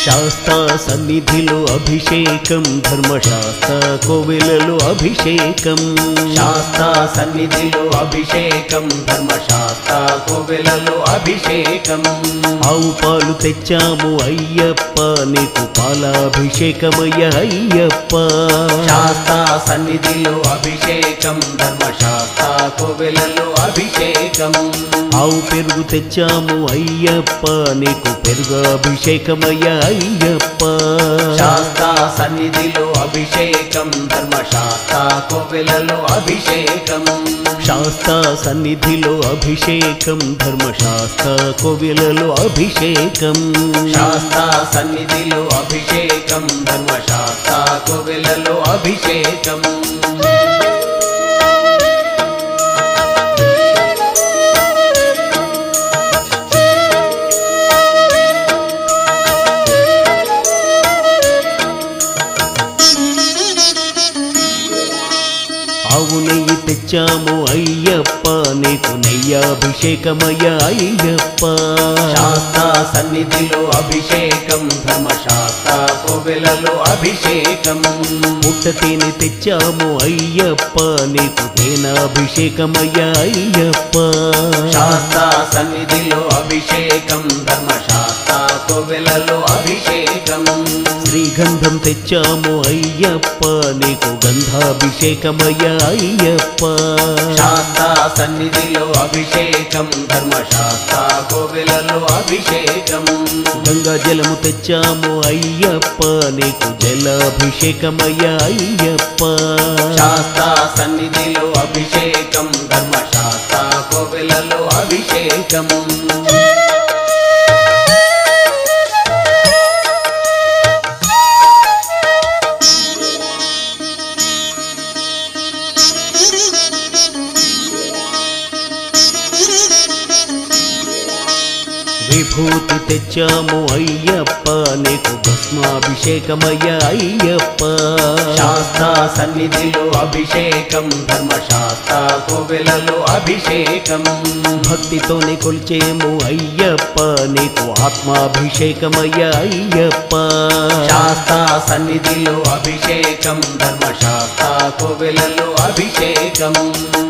శాస్తా సన్నిధిలో అభిషేకం ధర్మశాస్త్ర కోవెలలో అభిషేకం శాస్తా సన్నిధిలో అభిషేకం ధర్మశాస్త్ర కోవెలలో అభిషేకం ఆవు పాలు తెచ్చాము అయ్యప్ప నీకు పాలాభిషేకమయ్య అయ్యప్ప శాస్తా సన్నిధిలో అభిషేకం ధర్మశాస్త్ర కోవెలలో అభిషేకం ఆవు పెరుగు తెచ్చాము అయ్యప్ప నీకు పెరుగు అభిషేకమయ్య అయ్యప్ప శాస్తా సన్నిధిలో అభిషేకం ధర్మశాస్త్ర కోవెలలో అభిషేకం శాస్తా సన్నిధిలో అభిషేకం ధర్మశాస్త్ర కోవెలలో అభిషేకం శాస్తా సన్నిధిలో అభిషేకం ధర్మశాస్త్ర కోవెలలో అభిషేకం ఆవు నెయ్యి తెచ్చాము అయ్యప్ప నీకు నెయ్యాభిషేకమయ్య అయ్యప్ప శాస్తా సన్నిధిలో అభిషేకం ధర్మశాస్త్ర కోవెలలో అభిషేకం పుట్ట తేనె తెచ్చాము అయ్యప్ప నీకు తేనాభిషేకమయ్య అయ్యప్ప శాస్తా సన్నిధిలో అభిషేకం ధర్మశాస్త్ర కోవెలలో అభిషేకం శ్రీగంధం తెచ్చాము అయ్యప్ప నీకు గంధాభిషేకమయ్య అయ్యప్ప శాస్తా సన్నిధిలో అభిషేకం ధర్మశాస్త్ర కోవెలలో అభిషేకం గంగా జలము తెచ్చాము అయ్యప్ప నీకు జలాభిషేకమయ్య అయ్యప్ప శాస్తా సన్నిధిలో అభిషేకం ధర్మశాస్త్ర కోవెలలో అభిషేకం విభూతి తెచ్చాము అయ్యప్ప నీకు భస్మాభిషేకమయ్య అయ్యప్ప శాస్తా సన్నిధిలో అభిషేకం ధర్మశాస్త్ర కోవెలలో అభిషేకం భక్తితోనే కొలిచేము అయ్యప్ప నీకు ఆత్మాభిషేకమయ్య అయ్యప్ప శాస్తా సన్నిధిలో అభిషేకం ధర్మశాస్త్ర కోవెలలో అభిషేకం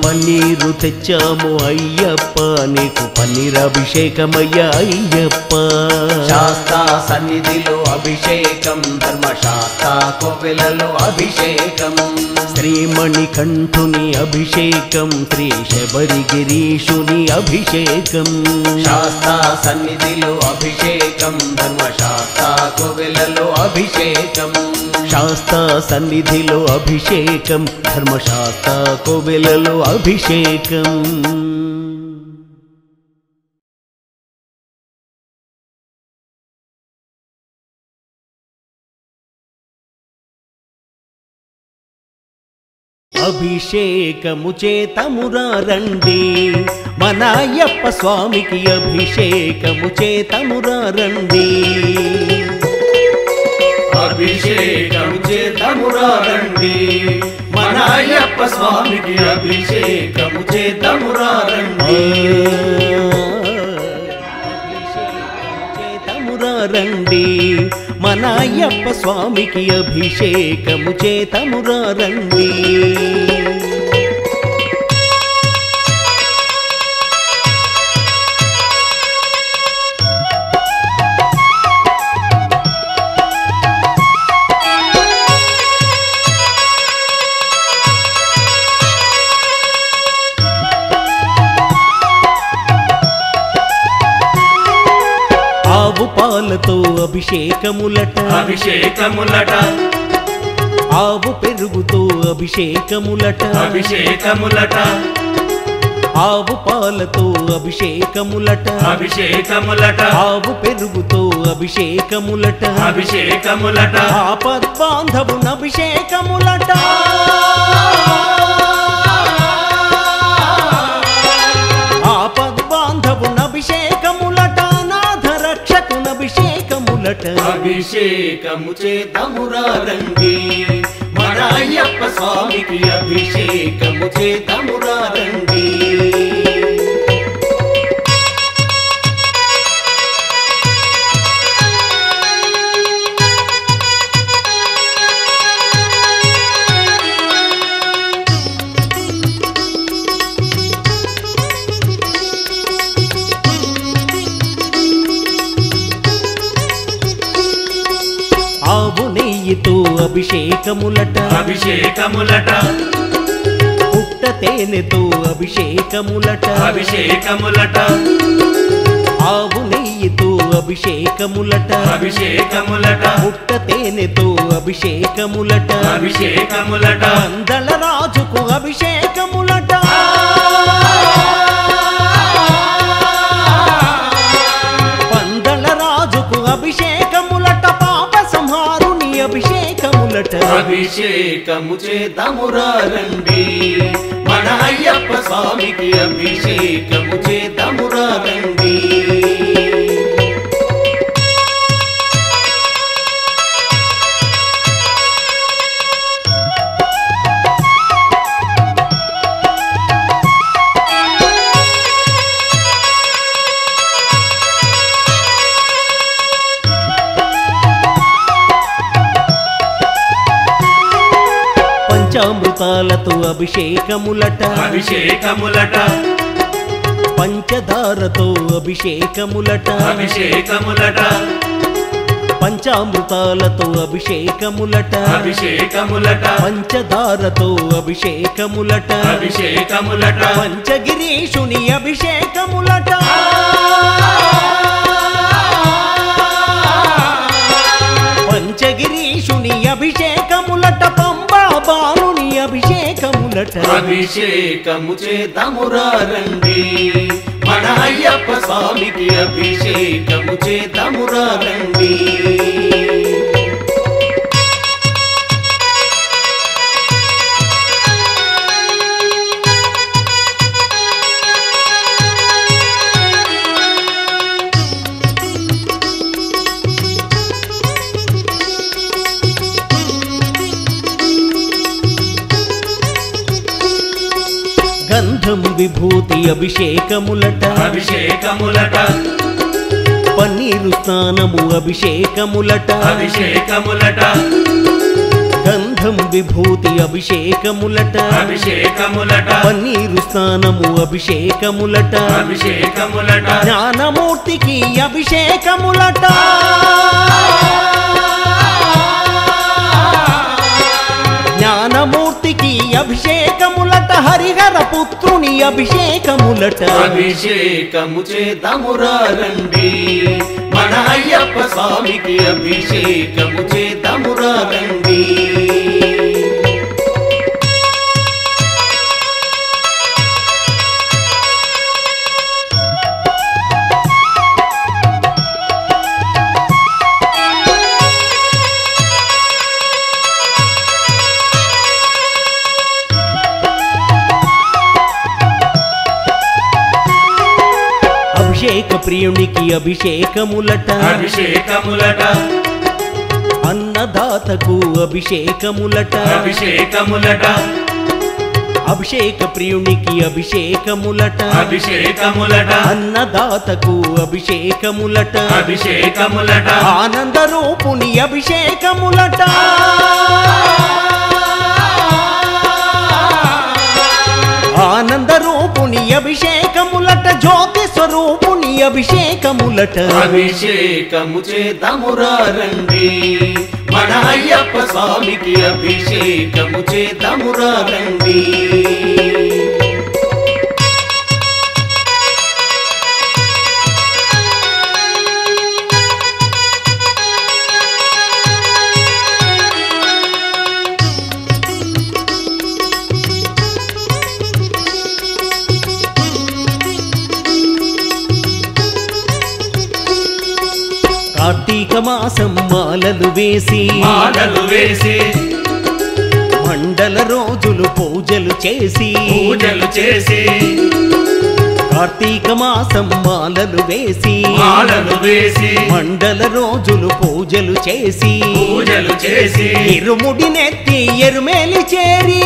పన్నీరు తెచ్చాము అయ్యప్ప నీకు పన్నీరాభిషేకమయ్య అయ్యప్ప శాస్తా సన్నిధిలో అభిషేకం ధర్మశాస్త్ర కోవెలలో అభిషేకం శ్రీమణి కంఠుని అభిషేకం శ్రీ శబరిగిరీషుని అభిషేకం శాస్తా సన్నిధిలో అభిషేకం ధర్మశాస్త్ర కోవెలలో అభిషేకం శాస్తా సన్నిధిలో అభిషేకం ధర్మశాస్త్ర కోవెలలో అభిషేకం అభిషేకము చేతమురా రండి మన అయ్యప్ప స్వామికి అభిషేకము చేతమురా రండి అభిషేకం చేద్దామురా రండి మన అయ్యప్ప స్వామికి అభిషేకము చేద్దామురా రండి చేతమురా రండి మన అయ్యప్ప స్వామికి అభిషేకము చేతమురా రండి ఆవు పాలతో అభిషేకములట అభిషేకములట ఆవు పెరుగుతో అభిషేకములట అభిషేకములట ఆవు పాలతో అభిషేకములట అభిషేకములట ఆవు పెరుగుతో అభిషేకములట అభిషేకములట ఆపద్బాంధవున అభిషేకములట ఆపద్బాంధవున అభిషేకములట నాథ రక్షకున అభిషేకములట అభిషేకము చేద్దామురా రండి మన అయ్యప్ప స్వామికి అభిషేకము చేద్దామురా రండి నెయ్యితో అభిషేకములట అభిషేకములట పుట్ట తేనెతో అభిషేకములట అభిషేకములట ఆవు నెయ్యితో అభిషేకములట అభిషేకములట పుట్ట తేనెతో అభిషేకములట అభిషేకములట పందల రాజుకు అభిషేకములట పందల రాజుకు అభిషేకములట పాప సంహారుని అభిషేకములట అభిషేకము చేద్దామురా రండి మన అయ్యప్ప స్వామికి అభిషేకము చేద్దామురా రండి పంచామృతాలతో అభిషేకములట అభిషేకములట పంచదారతో అభిషేకములట అభిషేకములట పంచామృతాలతో అభిషేకములట అభిషేకములట పంచదారతో అభిషేకములట అభిషేకములట పంచగిరీషుని అభిషేకములట పంచగిరీషుని అభిషేకములట పంబా బాలుని అభిషేకములట అభిషేకము చేద్దామురా రండి మన అయ్యప్ప స్వామికి అభిషేకము చేద్దామురా రండి గంధం విభూతి అభిషేకములట అభిషేకములట పన్నీరు స్నానము అభిషేకములట అభిషేకములట గంధం విభూతి అభిషేకములట అభిషేకములట పన్నీరు స్నానము అభిషేకములట అభిషేకములట జ్ఞానమూర్తికి అభిషేకములట జ్ఞానమూర్తికి అభిషేకములట హరిహర పుత్రుని అభిషేకములట అభిషేకము చేద్దామురా రండి మన అయ్యప్ప స్వామికి అభిషేకము చేద్దామురా రండి అభిషేక ప్రియునికి అభిషేకములట అభిషేకములట అన్నదాతకు అభిషేకములట అభిషేకములట అభిషేక ప్రియునికి అభిషేకములట అభిషేకములట అన్నదాతకు అభిషేకములట అభిషేకములట ఆనంద రూపుని అభిషేకములట ఆనంద రూపుని అభిషేకములట జ్యోతి స్వరూపుని అభిషేకములట అభిషేకము చేద్దామురా రండి మన అయ్యప్ప స్వామికి అభిషేకము చేద్దామురా రండి కార్తీక మాసం మాలలు వేసి మాలలు వేసి మండల రోజులు పూజలు చేసి పూజలు చేసి కార్తీక మాసం మాలలు వేసి మాలలు వేసి మండల రోజులు పూజలు చేసి పూజలు చేసి ఇరుముడి నెత్తి ఎరుమేలి చేరి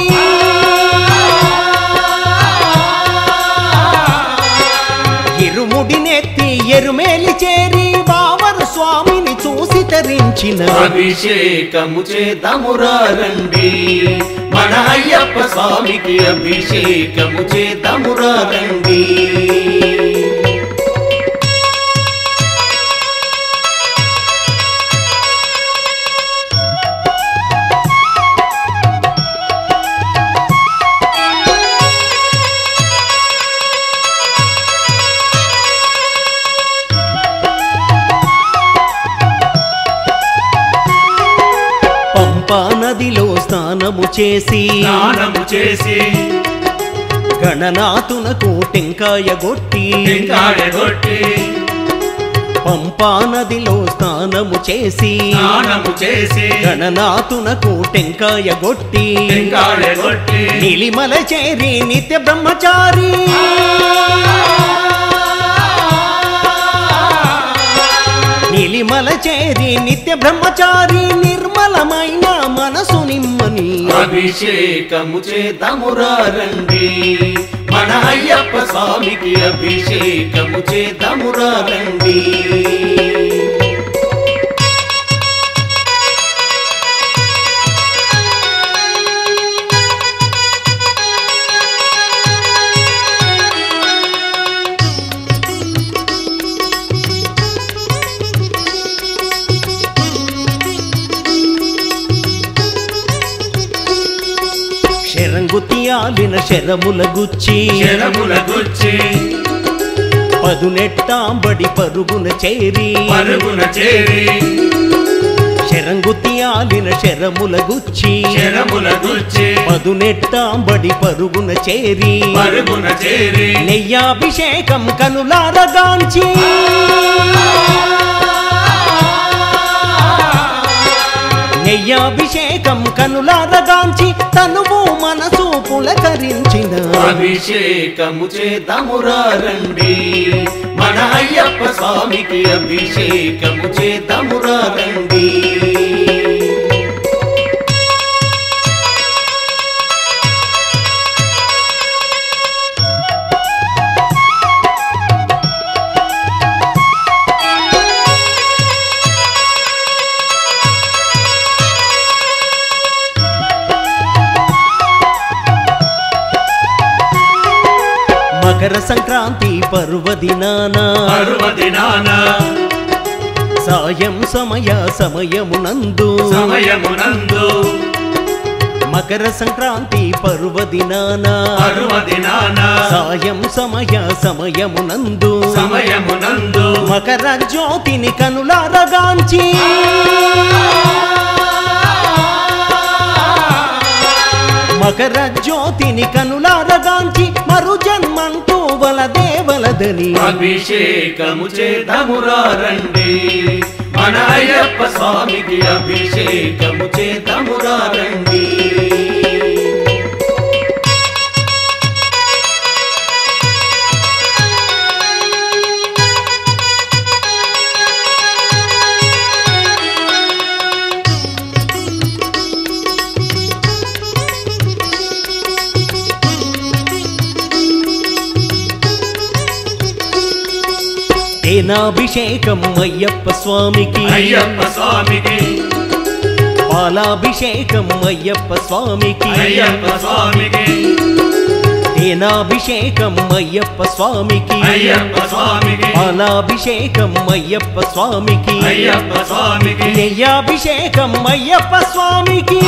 ఇరుముడి నెత్తి ఎరుమేలి చేరి బావరు స్వామిని చూసి తరించిన అభిషేకము చేద్దామురా రండి మన అయ్యప్ప స్వామికి అభిషేకము చేద్దామురా రండి పంపా నదిలో స్నానము చేసి స్నానము చేసి గణనాథునకు టెంకాయ గొట్టి టెంకాయగొట్టి పంపా నదిలో స్నానము చేసి స్నానము చేసి గణనాథునకు టెంకాయ గొట్టి టెంకాయగొట్టి నీలిమల చేరి నిత్య బ్రహ్మచారి నీలిమల చేరి నిత్య బ్రహ్మచారి నిర్మలమైన మనసు నిమ్మని అభిషేకము చేద్దామురా రండి మన అయ్యప్ప స్వామికి అభిషేకము చేద్దామురా రండి శరంగుతియాలిన శరముల గుచ్చి శరముల గుచ్చి పదునెట్టాంబడి పరుగున చేరి పరుగున చేరి శరంగుతియాలిన శరముల గుచ్చి శరముల గుచ్చి పదునెట్టాంబడి పరుగున చేరి పరుగున చేరి నెయ్యాభిషేకం కనులారగాంచి నెయ్యాభిషేకం కనులారగాంచి తనువు మనసు పులకరించిన అభిషేకము చేద్దామురా రండి మన అయ్యప్ప స్వామికి అభిషేకము చేద్దామురా రండి మకర సంక్రాంతి పర్వదినాన పర్వదినాన సాయం సమయమునందు సమయమునందు మకర సంక్రాంతి పర్వదినాన పర్వదినాన సాయం సమయమునందు సమయమునందు మకర జ్యోతిని కనులారగాంచి మకర జ్యోతిని కనులారగాంచి మరు జన్మంటూ వలదేవలదని అభిషేకము చేద్దామురా రండి మన అయ్యప్ప స్వామికి అభిషేకము చేద్దామురా రండి తేనాభిషేకం అయ్యప్ప స్వామికి అయ్యప్ప స్వామికి పాలాభిషేకం అయ్యప్ప స్వామికి అయ్యప్ప స్వామికి తేనాభిషేకం అయ్యప్ప స్వామికి అయ్యప్ప స్వామికి పాలాభిషేకం అయ్యప్ప స్వామికి అయ్యప్ప స్వామికి నెయ్యాభిషేకం అయ్యప్ప స్వామికి